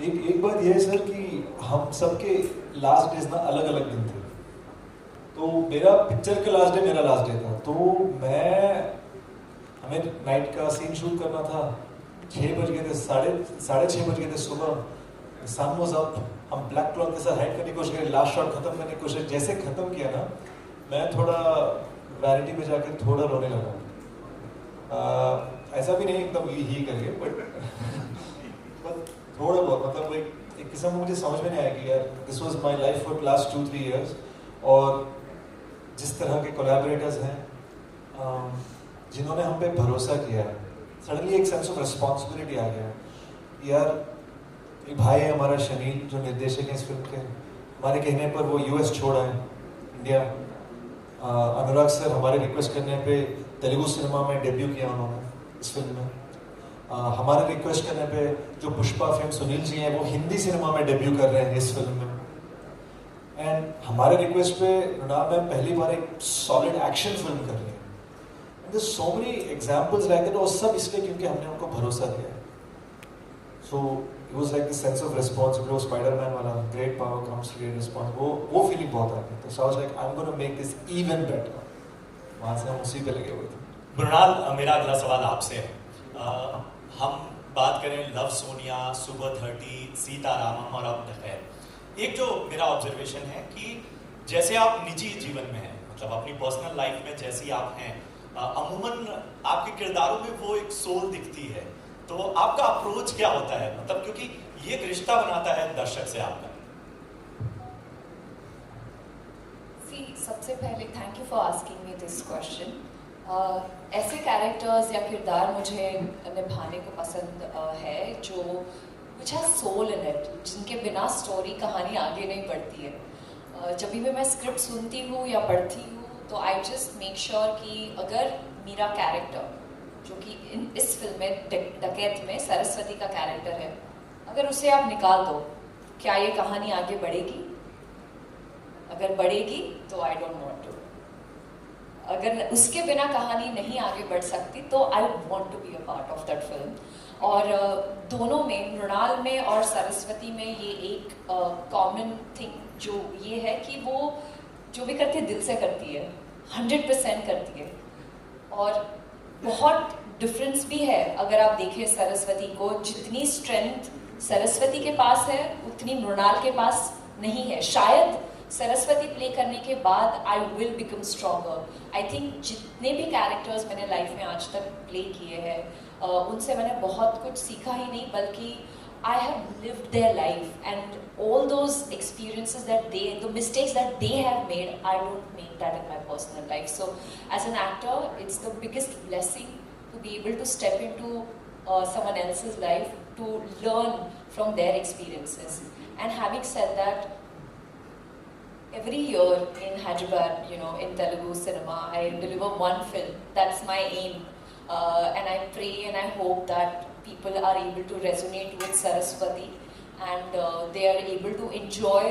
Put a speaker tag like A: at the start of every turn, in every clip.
A: एक बात यह है सर कि हम सबके लास्ट डेज ना अलग अलग दिन थे। तो मेरा पिक्चर का लास्ट डे मेरा लास्ट डे था। तो हमें नाइट का सीन शूट करना था। 6 बज गए थे, साढ़े 6 बज गए थे सुबह। सन वॉज अप। हम ब्लैक क्लॉथ के साथ हाइड करने की कोशिश करी, लास्ट शॉट खत्म करने की कोशिश। जैसे खत्म किया ना, मैं थोड़ा वैनिटी पे जाकर थोड़ा रोने लगा। ऐसा भी नहीं एकदम ही करके, बट थोड़ा बहुत, मतलब एक किस्म मुझे समझ में नहीं आया कि यार this was my life for last 2-3 years. और जिस तरह के कोलैबोरेटर्स हैं जिन्होंने हम पे भरोसा किया है, सडनली एक सेंस ऑफ रिस्पॉन्सिबिलिटी आ गया यार। एक भाई है हमारा शनील, जो निर्देशक है इस फिल्म के, हमारे कहने पर वो यूएस छोड़ा है, इंडिया। अनुराग सर हमारे रिक्वेस्ट करने पे तेलुगु सिनेमा में डेब्यू किया उन्होंने इस फिल्म में। हमारे रिक्वेस्ट करने पे जो पुष्पा फिल्म सुनील जी हैं वो हिंदी सिनेमा में डेब्यू कर रहे हैं इस फिल्म में। एंड हमारे रिक्वेस्ट पे मृणाल मैम पहली बार एक सॉलिड एक्शन फिल्म कर रही है। And there so many examples like that, और सब इसलिए क्योंकि हमने उनको भरोसा दिया है। So it was like the sense of responsibility, वो स्पाइडरमैन वाला great power comes great response, वो फीलिंग बहुत आती है। तो so I was like I am gonna make this even better. वहाँ से हम उसी पे लगे हुए थे।
B: मृणाल, मेरा अगला सवाल आपसे है। हम बात करें लव सोनिया, सुबह 30, सीतारामम और अब खैर, एक जो मेरा ऑब्जर्वेशन है कि जैसे आप निजी जीवन में हैं, मतलब अपनी पर्सनल लाइफ में जैसी आप हैं, अमूमन आपके किरदारों में वो एक सोल दिखती है। तो आपका अप्रोच क्या होता है, मतलब क्योंकि ये एक रिश्ता बनाता है दर्शक से आपका।
C: सबसे पहले thank you for asking me this question. ऐसे कैरेक्टर्स या किरदार मुझे निभाने को पसंद है जो which has soul in it, जिनके बिना स्टोरी कहानी आगे नहीं बढ़ती है। जब भी मैं स्क्रिप्ट सुनती हूँ या पढ़ती हूँ तो आई जस्ट मेक श्योर कि अगर मेरा कैरेक्टर, जो कि इस फिल्म में डकैत में सरस्वती का कैरेक्टर है, अगर उसे आप निकाल दो, क्या ये कहानी आगे बढ़ेगी? अगर बढ़ेगी तो आई डोंट वांट टू। अगर उसके बिना कहानी नहीं आगे बढ़ सकती तो I want to be a part of that film. और दोनों में, मृणाल में और सरस्वती में, ये एक कॉमन थिंग जो ये है कि वो जो भी करती है दिल से करती है, 100% करती है। और बहुत डिफरेंस भी है। अगर आप देखें सरस्वती को, जितनी स्ट्रेंथ सरस्वती के पास है उतनी मृणाल के पास नहीं है। शायद सरस्वती प्ले करने के बाद I will become stronger. I think जितने भी कैरेक्टर्स मैंने लाइफ में आज तक प्ले किए हैं उनसे मैंने बहुत कुछ सीखा ही नहीं, बल्कि I have lived their life and all those experiences that they, the mistakes that they have made, I don't make that in my personal life. So as an actor it's the biggest blessing to be able to step in to someone else's life to learn from their experiences. And having said that, every year in Hyderabad, in Telugu cinema, I deliver one film. That's my aim. And I pray and I hope that people are able to resonate with Saraswati and they are able to enjoy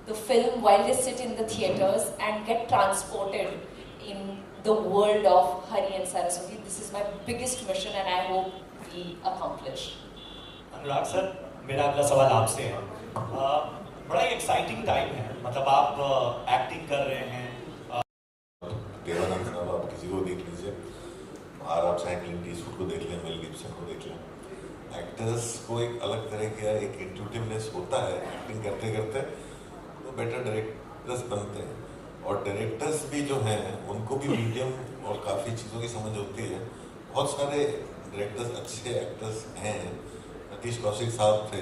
C: the film while they sit in the theatres and get transported in the world of Hari and Saraswati. This is my biggest mission and I hope we accomplish.
B: Anurag sir, मेरा अगला सवाल आपसे है। बड़ा ही exciting time है, मतलब आप acting कर रहे हैं।
D: देवानंद साहब, आप किसी को देख लीजिए, और आप चाहे क्लिंट ईस्टवुड को देख लें, मेल गिब्सन को देख लें। एक्टर्स को एक अलग तरह का एक इंट्यूटिवनेस होता है एक्टिंग करते करते, वो बेटर डायरेक्टर्स बनते हैं। और डायरेक्टर्स भी जो हैं उनको भी मीडियम और काफ़ी चीज़ों की समझ होती है। बहुत सारे डायरेक्टर्स अच्छे एक्टर्स हैं। नीतीश कौशिक साहब थे,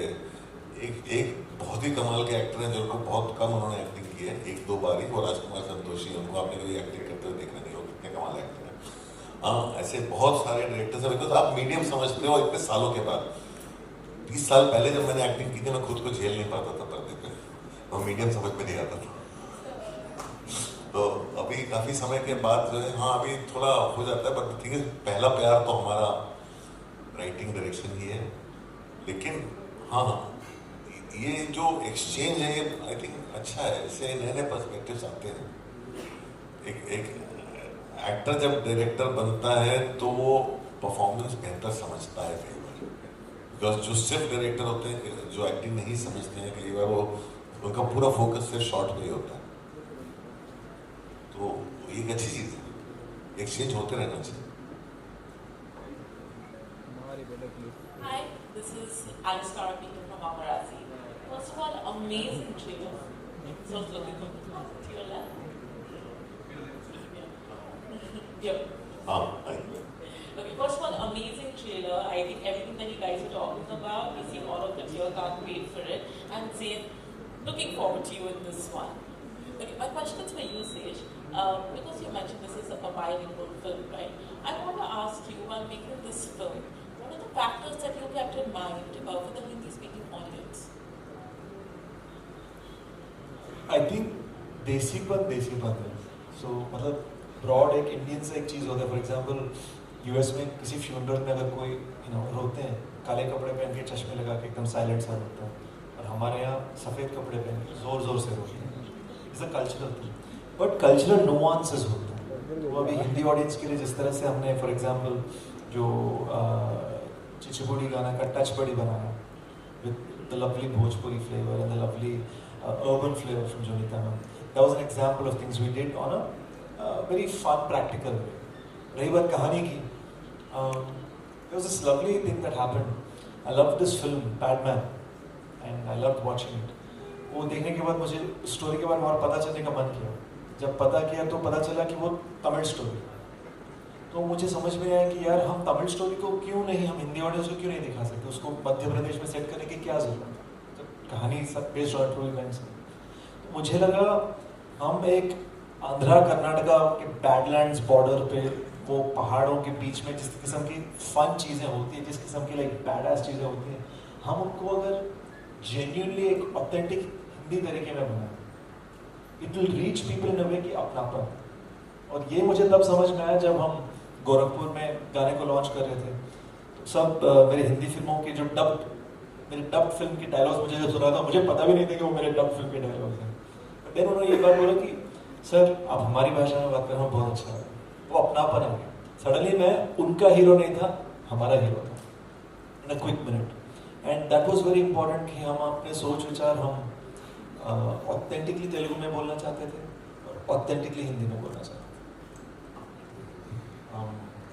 D: एक बहुत ही कमाल के एक्टर हैं जिनको बहुत कम उन्होंने एक्टिंग की है, 1-2 बार ही। वो राजकुमार संतोषी, उनको आपने कभी एक्टिंग करते हुए देखा नहीं हो, कितने कमाल एक्टर हैं। हाँ, ऐसे बहुत सारे डायरेक्टर्स हैं। बिकॉज आप मीडियम समझते हो इतने सालों के बाद। 20 साल पहले जब मैंने एक्टिंग की थी, मैं खुद को झेल नहीं पाता था पर्दे पे, और मीडियम समझ में नहीं आता था। तो अभी काफ़ी समय के बाद जो है, हाँ अभी थोड़ा हो जाता है, बट ठीक है, पहला प्यार तो हमारा राइटिंग डायरेक्शन ही है। लेकिन हाँ, ये जो एक्सचेंज है ये आई थिंक अच्छा है, इससे नए नए पर्सपेक्टिव्स आते हैं। एक एक्टर जब डायरेक्टर बनता है तो वो परफॉर्मेंस बेहतर समझता है कई बार। बिकॉज जो सिर्फ डायरेक्टर होते हैं, जो एक्टिंग नहीं समझते हैं, कई बार वो उनका पूरा फोकस सिर्फ शॉट पे ही होता है। तो ये एक अच्छी चीज़ है, एक्सचेंज होते रहना चाहिए।
E: Hi, this is Alice Karapika from Paparazzi. First of all, amazing trailer. So looking to your left. Yeah. Okay, first of all, amazing trailer. I think everything that you guys are talking about, we see all of the tear, can't wait for it. And Zayn, looking forward to you in this one. Okay, my question is for you, Sej. Because you mentioned this is a bilingual film, right? I want to ask you, while making this film, what are the factors that you kept in mind for the Hindi-speaking audience?
A: I think देसीपन है। So मतलब broad एक Indian से एक चीज़ होता है। For example US में किसी funeral में अगर कोई रोते हैं, काले कपड़े पहन के चश्मे लगा के एकदम साइलेंट सा रोता है, और हमारे यहाँ सफ़ेद कपड़े पहन के ज़ोर ज़ोर से रोते हैं। It's a cultural thing, but cultural nuances होते हैं। तो अभी हिंदी ऑडियंस के लिए जिस तरह से हमने फॉर एग्जांपल जो चिचुबुड़ी गाना का टच बड़ी बनाया with the lovely Bhojpuri flavour and the lovely urban flavor from Jonita ma'am. That was an example of things we did on a very fun, practical way. रही बात कहानी की, there was this lovely thing that happened. I loved this film, Padman, and I loved watching it. वो देखने के बाद मुझे story के बारे में और पता चलने का मन किया। जब पता किया तो पता चला कि वो तमिल स्टोरी। तो मुझे समझ में आया कि यार हम तमिल स्टोरी को क्यों नहीं, हम हिंदी ऑडियंस को क्यों नहीं दिखा सकते, उसको मध्य प्रदेश में सेट करने की क्या ज़रूरत है, कहानी सब बेस्ड ऑन ट्रू इवेंट्स। तो मुझे लगा हम एक आंध्रा कर्नाटका के बैडलैंड्स बॉर्डर पे वो पहाड़ों के बीच में जिस किस्म की फन चीज़ें होती हैं, जिस किस्म की लाइक बैडएस चीज़ें होती हैं, हम उनको अगर जेन्युइनली एक ऑथेंटिक हिंदी तरीके में बनाएं, it will reach people in a way कि अपनापन। और ये मुझे तब समझ में आया जब हम गोरखपुर में गाने को लॉन्च कर रहे थे। तो सब मेरे हिंदी फिल्मों के जो मेरे डब्ड फिल्म के डायलॉग्स मुझे जब सुना था, मुझे पता भी नहीं था कि वो मेरे डब्ड फिल्म के डायलॉग्स हैं। देन उन्होंने ये बात बोला कि सर आप हमारी भाषा में बात कर रहे हो, बहुत अच्छा है। वो अपनापन आ गया। सडनली मैं उनका हीरो नहीं था, हमारा हीरो था in a quick minute. And that was very important कि हम अपने सोच विचार हम ऑथेंटिकली तेलुगु में बोलना चाहते थे और ऑथेंटिकली हिंदी में बोलना चाहते थे।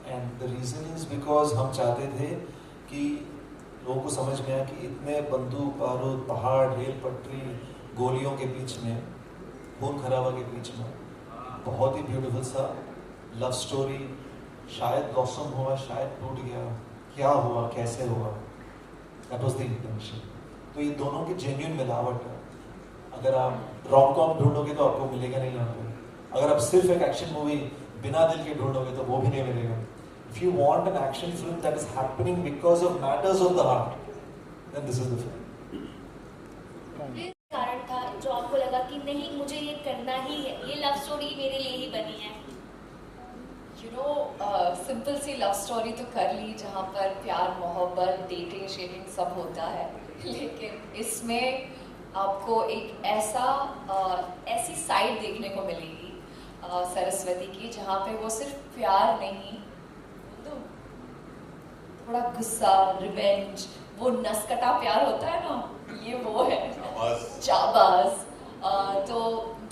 A: And the reason is because हम चाहते थे कि लोगों को समझ में आया कि इतने बंदूक बारूद, पहाड़, रेल पटरी, गोलियों के बीच में, खून खराबा के बीच में बहुत ही ब्यूटीफुल सा लव स्टोरी, शायद ब्लॉसम हुआ, शायद टूट गया, क्या हुआ, कैसे हुआ, दैट वाज द इंटेंशन। तो ये दोनों की जेन्युइन मिलावट है। अगर आप रोम कॉम ढूंढोगे तो आपको मिलेगा नहीं यहाँ पे। अगर आप सिर्फ एक एक्शन मूवी बिना दिल के ढूंढोगे तो वो भी नहीं मिलेगा। If you want an action film that is happening because of matters of the heart, then this is the film.
F: कारण था जो आपको लगा कि नहीं मुझे ये करना ही है, ये लव स्टोरी मेरे लिए ही बनी है?
C: You know, सिंपल सी लव स्टोरी तो कर ली जहाँ पर प्यार, मोहब्बत, डेटिंग, शेडिंग सब होता है, लेकिन इसमें आपको एक ऐसी साइड देखने को मिलेगी सरस्वती की, जहाँ पे वो सिर्फ प्यार नहीं, थोड़ा गुस्सा, रिवेंज, वो नसकटा प्यार होता है ना, ये वो है जाबाज। तो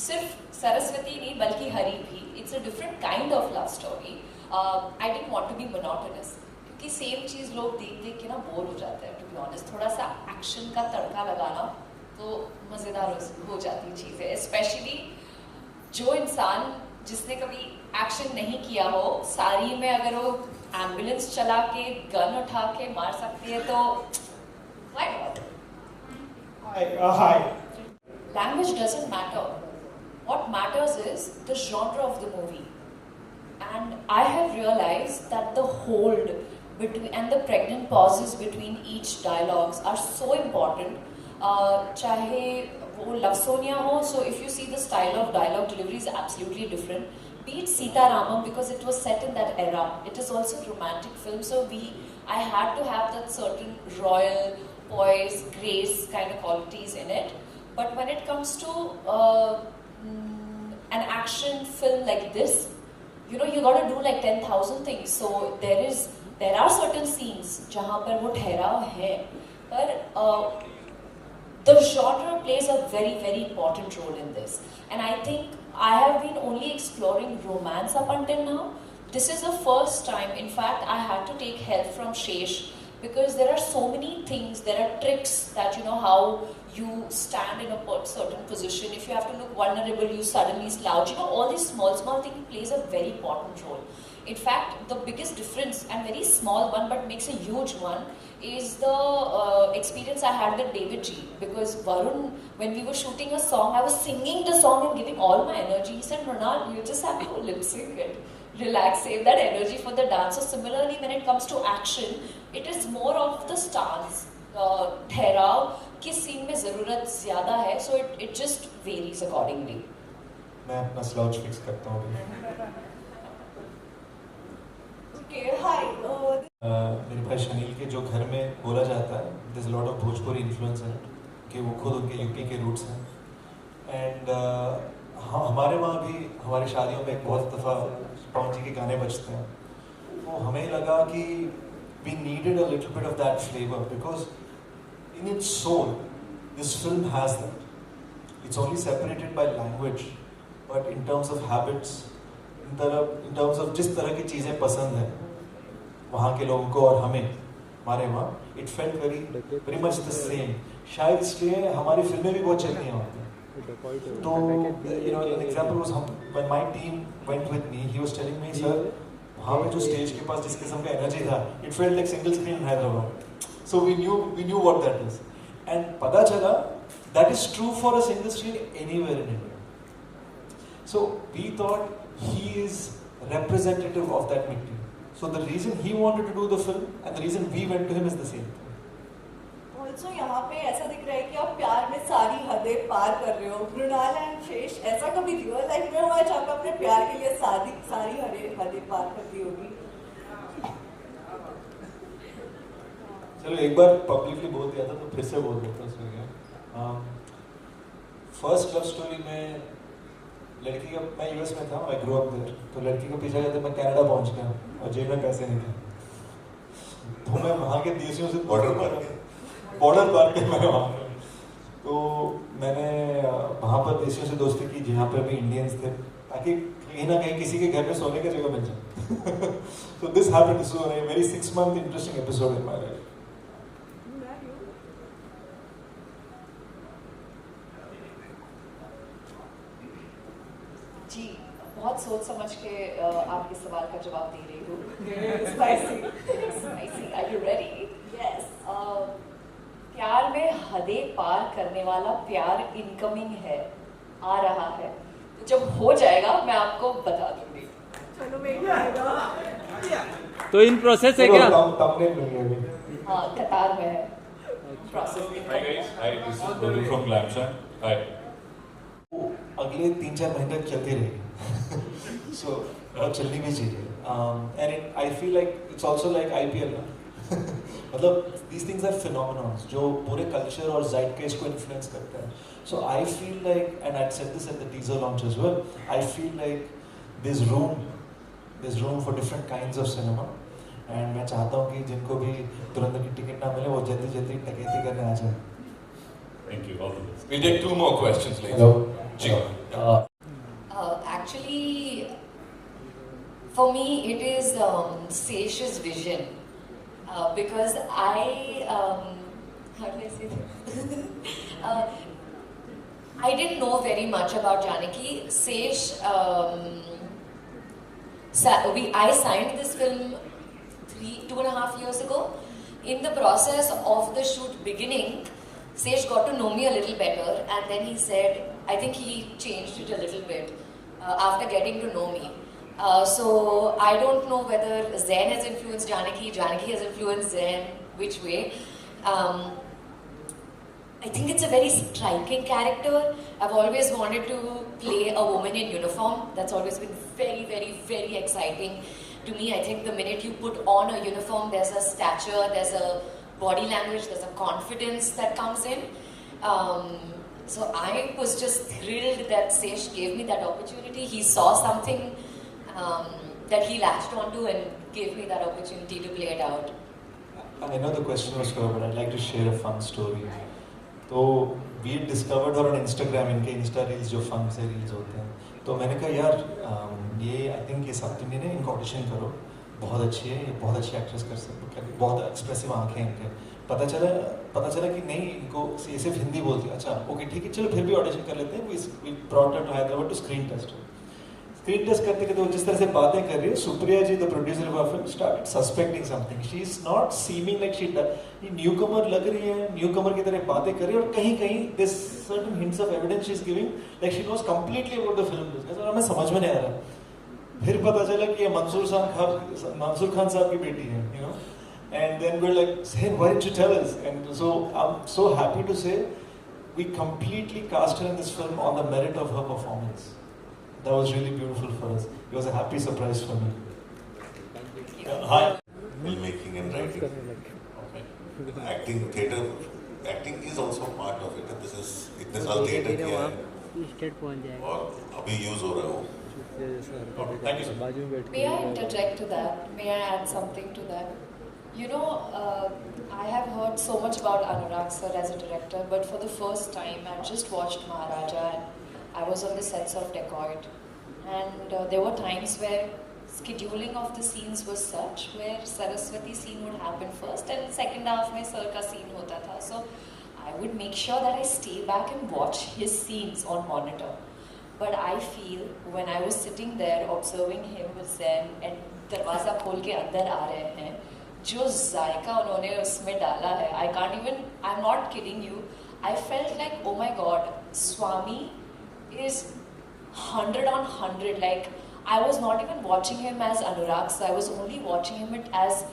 C: सिर्फ सरस्वती नहीं बल्कि हरी भी, it's a different kind of love story. I didn't want to be monotonous, क्योंकि सेम चीज़ लोग देख देख के ना बोर हो जाते हैं। टू बी ऑनेस्ट, थोड़ा सा एक्शन का तड़का लगाना तो मज़ेदार हो जाती चीज़ें, स्पेशली जो इंसान जिसने कभी एक्शन नहीं किया हो, सारी में अगर वो एम्बुलेंस चला के गन उठा के मार सकती है तो why not?
G: Hi.
C: Language doesn't matter. What matters is the genre of the movie. And I have realized that the hold between and the pregnant pauses between each dialogues are so important. चाहे वो love Sonia हो, so if you see the style of dialogue delivery is absolutely different. Be it Sita Ramam, because it was set in that era. It is also a romantic film, so I had to have that certain royal, poise, grace kind of qualities in it. But when it comes to an action film like this, you know, you got to do like 10,000 things. So there is there are certain scenes जहाँ पर वो ठहराव है, पर the genre plays a very, very important role in this. And I think I have been only exploring romance up until now. This is the first time, in fact, I had to take help from Shesh, because there are so many things, there are tricks that, you know, how you stand in a certain position. If you have to look vulnerable, you suddenly slouch. You know, all these small things plays a very important role. In fact, the biggest difference, and very small one, but makes a huge one, is the experience I had with David G. Because Varun, when we were shooting a song, I was singing the song and giving all my energy. He said, Mrunal, you just have to lip sync it. Relax, save that energy for the dance. So similarly, when it comes to action, it is more of the stance. ठहराव किस scene में ज़रूरत ज़्यादा है, so it just varies accordingly.
A: मैं अपना slouch fix करता हूँ.
C: Okay, hi.
A: मेरे भाई शनील के जो घर में बोला जाता है, there's a lot of Bhojpuri influence है, कि वो खुद उनके यूपी के roots हैं. And हमारे वहाँ भी हमारी शादियों में बहुत दफ़ा पवन जी के गाने बजते हैं. तो हमें लगा कि we needed a little bit of that flavor, because in its soul, this film has that. It's only separated by language, but in terms of habits, in terms of जिस तरह की चीज़ें पसंद हैं वहाँ के लोगों को और हमें, हमारे वहाँ, it felt very much the same. शायद इसलिए हमारी फिल्में भी बहुत चलती हैं वहाँ पे. तो you know, an example was when my team went with me, he was telling me, sir, वहाँ पे जो स्टेज के पास जिस किस्म का एनर्जी था, it felt like single screen in Hyderabad. So we knew what that is. And पता चला that is true for a single screen anywhere in India. So we thought he is representative of that material. So the reason he wanted to do the film and the reason we went to him is the same.
H: Also यहाँ पे ऐसा दिख रहा है कि आप प्यार में सारी हदें पार कर रहे हो. मृणाल एंड शेष, ऐसा कभी रियल लाइफ में हुआ जहाँ पे अपने प्यार के लिए सारी हदें पार कर दी होगी?
A: चलो एक बार पब्लिकली बोल दिया था तो फिर से बोल देता हूँ. फर्स्ट लव स्टोरी में लड़की का, मैं यूएस में था, आई ग्रो अप देयर, तो लड़की को पीछे जाते मैं कनाडा पहुंच गया और जेब में पैसे नहीं थे, तो मैं वहाँ के देशियों से बॉर्डर पार के मैं वहाँ, तो मैंने वहाँ पर देशियों से दोस्ती की जहाँ पर भी इंडियंस थे, ताकि कहीं ना कहीं किसी के घर में सोने की जगह मिल जाए. So this happened. This was a very 6-month interesting episode in my life.
C: जी, बहुत सोच समझ के आपके सवाल का जवाब दे रही हूँ. Spicy. Are you ready?
H: Yes.
C: प्यार में हदें पार करने वाला प्यार इनकमिंग है, आ रहा है. तो जब हो जाएगा मैं आपको बता दूंगी.
H: चलो वेट करेगा.
I: तो इन प्रोसेस है क्या?
C: हाँ, कतार में है. प्रोसेस में.
J: Hi guys, hi, this is Golu from Glamsham. Hi.
A: अगले 3-4 महीने तक चलती रहेगी. So बहुत चलनी भी चाहिए. And I feel like it's also like IPL ना. मतलब these things are phenomenons जो पूरे culture और zeitgeist को influence करते हैं. So I feel like, and I said this at the teaser launch as well, I feel like there's room for different kinds of cinema. And मैं चाहता हूँ कि जिनको भी तुरंत की टिकट ना मिले वो जल्दी टकेती करने आ जाए.
J: Thank you, all the best.
K: We take 2 more questions, please.
A: Hello.
C: Actually, for me, it is Sesh's vision. Because how do I say that? I didn't know very much about Janaki. Sesh, I signed this film 2.5 years ago. In the process of the shoot beginning, Sesh got to know me a little better, and then he said, I think he changed it a little bit after getting to know me. So I don't know whether Zain has influenced Janaki, Janaki has influenced Zain, which way. I think it's a very striking character. I've always wanted to play a woman in uniform. That's always been very, very, very exciting to me. I think the minute you put on a uniform, there's a stature, there's a body language, there's a confidence that comes in. So I was just thrilled that Sesh gave me that opportunity. He saw something that he latched onto and gave me that opportunity to play it out.
A: I know the question was covered, but I'd like to share a fun story. तो we discovered her on Instagram, इनके Insta reels जो fun से reels होते हैं. तो मैंने कहा यार ये I think ये सप्तमी ने इनको ऑडिशन करो, बहुत अच्छी है, ये बहुत अच्छी एक्ट्रेस कर सकते हैं, बहुत एक्सप्रेसिव आंखें इनके. पता चला कि नहीं, इनको सिर्फ हिंदी बोलती है. अच्छा ओके ठीक है, चलो फिर भी ऑडिशन कर लेते हैं. We brought her to Hyderabad to screen test. Screen test करते करते वो जिस तरह से बातें कर रही है, Supriya ji the producer of film started suspecting something. She is not seeming like she ये न्यूकमर लग रही है, न्यूकमर की तरह बातें कर रही है, और कहीं कहीं this certain hints of evidence she is giving like she nose completely about the film business. और हमें समझ में नहीं आ रहा. फिर पता चला कि ये मंसूर खान साहब की बेटी है, you know. And then we were like saying why didn't you tell us? And so I'm so happy to say we completely cast her in this film on the merit of her performance. That was really beautiful for us. It was a happy surprise for me.
B: Hi.
D: Filmmaking and writing. Acting, theatre, acting is also part of it. This is इतने साल theatre किया है और अभी use हो रहा है वो.
B: Thank you, sir.
C: May I interject to that? May I add something to that? You know, I have heard so much about Anurag sir as a director, but for the first time, I just watched Maharaja and I was on the sets of Dacoit, and there were times where scheduling of the scenes was such where Saraswati scene would happen first and second half में sir का scene होता था. So I would make sure that I stay back and watch his scenes on monitor. But I feel when I was sitting there observing him with Zen and दरवाज़ा खोल के अंदर आ रहे हैं, जो जायका उन्होंने उसमें डाला है, I can't even, I'm not kidding you, I felt like oh my God, Swami is 100 on 100. Like I was not even watching him as Anurag, so I was only watching him as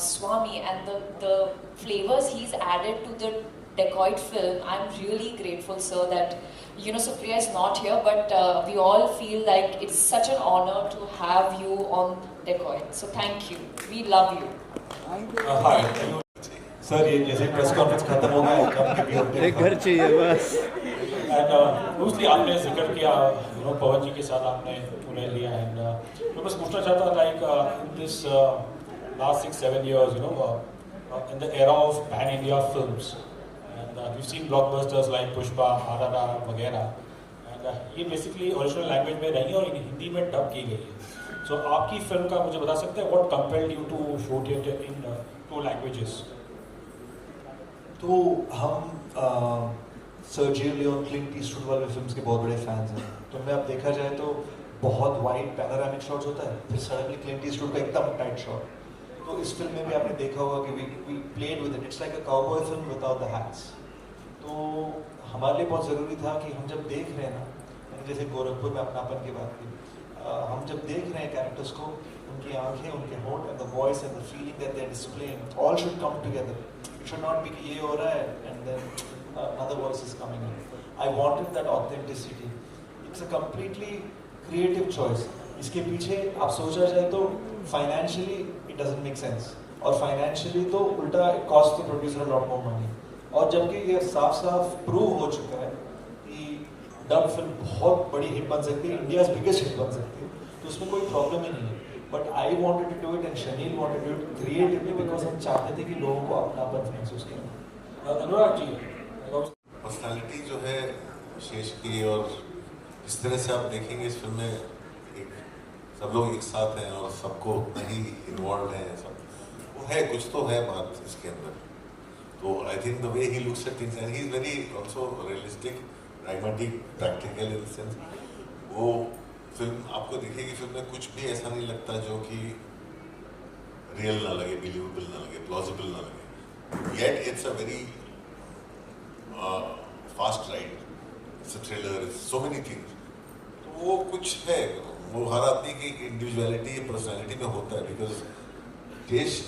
C: Swami, and the flavors he's added to the Dacoit film. I'm really grateful, sir, that Supriya is not here, but we all feel like it's such an honor to have you on Dacoit. So thank you. We love you.
A: Hi. Sir ये जैसे press conference खत्म हो गया,
I: एक घर चाहिए बस.
G: And obviously आपने जिक्र किया पवन जी के साथ आपने पुणे लिया, and मैं बस पूछना चाहता like in this last 6-7 years in the era of pan India films, and we've seen blockbusters like Pushpa, RRR वगैरह, and ये basically original language में रही है और हिंदी में डब की गई है. So आपकी फिल्म का मुझे बता सकते हैं what compelled you to shoot it in 2 languages?
A: तो हम सर्जियो लियोन, क्लिंट ईस्टवुड वाले फिल्म्स के बहुत बड़े फैंस हैं. तो मैं अब देखा जाए तो बहुत वाइड पैनोरामिक शॉट्स होता है, फिर सडनली क्लिंट ईस्टवुड का एकदम टाइट शॉट. तो इस फिल्म में भी आपने देखा होगा कि we played with it. It's like a cowboy film without the hats. तो हमारे लिए बहुत ज़रूरी था कि हम जब देख रहे हैं ना, जैसे गोरखपुर में अपनापन की बात की, हम जब देख रहे हैं कैरेक्टर्स को, उनकी आंखें, उनके होंठ and the voice and the feeling that they are displaying, all should come together. It should not be कि ये हो रहा है and then another voice is coming in. I wanted that authenticity. It's a completely creative choice. इसके पीछे आप सोचा जाए तो financially it doesn't make sense, और financially तो उल्टा it costs the producer a lot more money. और जबकि ये साफ प्रूव हो चुका है कि डब फिल्म बहुत बड़ी हिट बन सकती है, इंडियाज बिगेस्ट हिट बन सकती है, तो उसमें कोई प्रॉब्लम ही नहीं है. But I wanted to do it and Shaneel wanted to do it creatively because हम चाहते थे कि लोगों को अपनापन महसूस करें.
G: अनुराग जी,
D: पर्सनालिटी जो है शेष की, और इस तरह से आप देखेंगे इस फिल्म में सब लोग एक साथ हैं और सबको नहीं इन्वॉल्व हैं, सब वो है, कुछ तो है बात इसके अंदर. तो I think the way he looks at things and he is very also realistic, pragmatic, practical in the sense. वो फिल्म आपको दिखेगी, फिल्म में कुछ भी ऐसा नहीं लगता जो कि रियल ना लगे, बिलीवेबल ना लगे, प्लॉजिबल ना लगे. Yet it's a very fast ride, it's a thriller, it's so many things. तो वो कुछ है, वो हर आदमी की इंडिविजुअलिटी, पर्सनैलिटी में होता है. बिकॉज देश